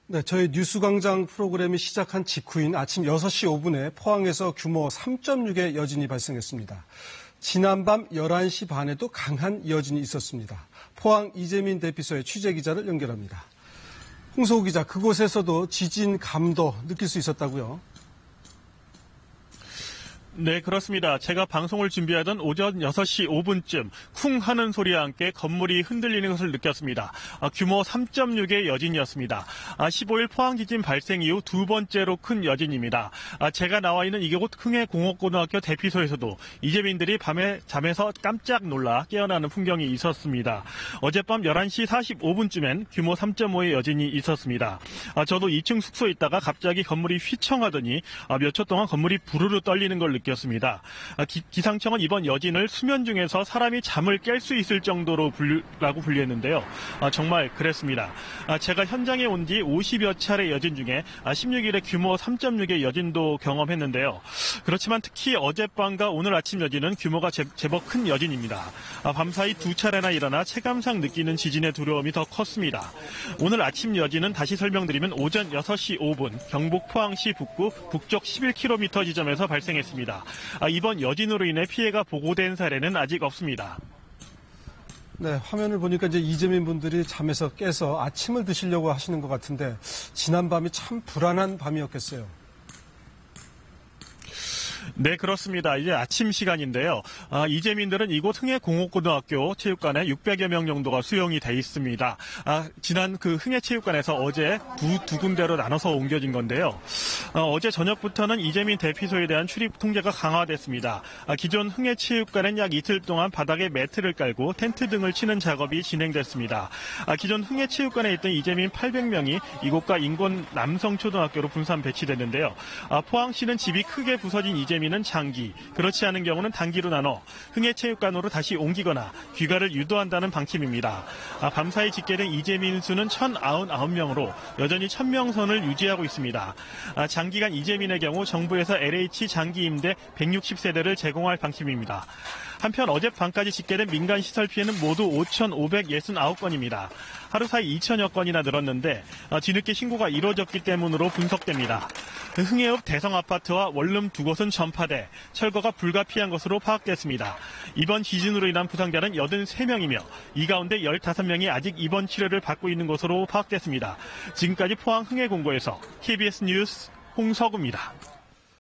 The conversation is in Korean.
네, 저희 뉴스광장 프로그램이 시작한 직후인 아침 6시 5분에 포항에서 규모 3.6의 여진이 발생했습니다. 지난밤 11시 반에도 강한 여진이 있었습니다. 포항 이재민 대피소의 취재기자를 연결합니다. 홍소우 기자, 그곳에서도 지진 감도 느낄 수 있었다고요? 네, 그렇습니다. 제가 방송을 준비하던 오전 6시 5분쯤 쿵 하는 소리와 함께 건물이 흔들리는 것을 느꼈습니다. 규모 3.6의 여진이었습니다. 15일 포항 지진 발생 이후 두 번째로 큰 여진입니다. 제가 나와 있는 이곳 흥해공업고등학교 대피소에서도 이재민들이 밤에 잠에서 깜짝 놀라 깨어나는 풍경이 있었습니다. 어젯밤 11시 45분쯤엔 규모 3.5의 여진이 있었습니다. 저도 2층 숙소에 있다가 갑자기 건물이 휘청하더니 몇 초 동안 건물이 부르르 떨리는 걸 느꼈습니다. 기상청은 이번 여진을 수면 중에서 사람이 잠을 깰 수 있을 정도로 분류했는데요. 정말 그랬습니다. 제가 현장에 온 뒤 50여 차례 여진 중에 16일에 규모 3.6의 여진도 경험했는데요. 그렇지만 특히 어젯밤과 오늘 아침 여진은 규모가 제법 큰 여진입니다. 밤사이 두 차례나 일어나 체감상 느끼는 지진의 두려움이 더 컸습니다. 오늘 아침 여진은 다시 설명드리면 오전 6시 5분 경북 포항시 북구 북쪽 11km 지점에서 발생했습니다. 이번 여진으로 인해 피해가 보고된 사례는 아직 없습니다. 네, 화면을 보니까 이제 이재민 분들이 잠에서 깨서 아침을 드시려고 하시는 것 같은데 지난밤이 참 불안한 밤이었겠어요. 네, 그렇습니다. 이제 아침 시간인데요. 이재민들은 이곳 흥해공업고등학교 체육관에 600여 명 정도가 수용이 돼 있습니다. 지난 그 흥해체육관에서 어제 두 군데로 나눠서 옮겨진 건데요. 어제 저녁부터는 이재민 대피소에 대한 출입 통제가 강화됐습니다. 기존 흥해체육관은 약 이틀 동안 바닥에 매트를 깔고 텐트 등을 치는 작업이 진행됐습니다. 기존 흥해체육관에 있던 이재민 800명이 이곳과 인근 남성초등학교로 분산 배치됐는데요. 포항시는 집이 크게 부서진 이재민은 장기, 그렇지 않은 경우는 단기로 나눠 흥해체육관으로 다시 옮기거나 귀가를 유도한다는 방침입니다. 밤사이 집계된 이재민 수는 1,099명으로 여전히 1,000명 선을 유지하고 있습니다. 장기간 이재민의 경우 정부에서 LH 장기 임대 160세대를 제공할 방침입니다. 한편 어젯밤까지 집계된 민간 시설 피해는 모두 5,569건입니다. 하루 사이 2,000여 건이나 늘었는데 뒤늦게 신고가 이루어졌기 때문으로 분석됩니다. 흥해읍 대성아파트와 원룸 두 곳은 전파돼 철거가 불가피한 것으로 파악됐습니다. 이번 지진으로 인한 부상자는 83명이며 이 가운데 15명이 아직 입원 치료를 받고 있는 것으로 파악됐습니다. 지금까지 포항 흥해공고에서 KBS 뉴스 홍석우입니다.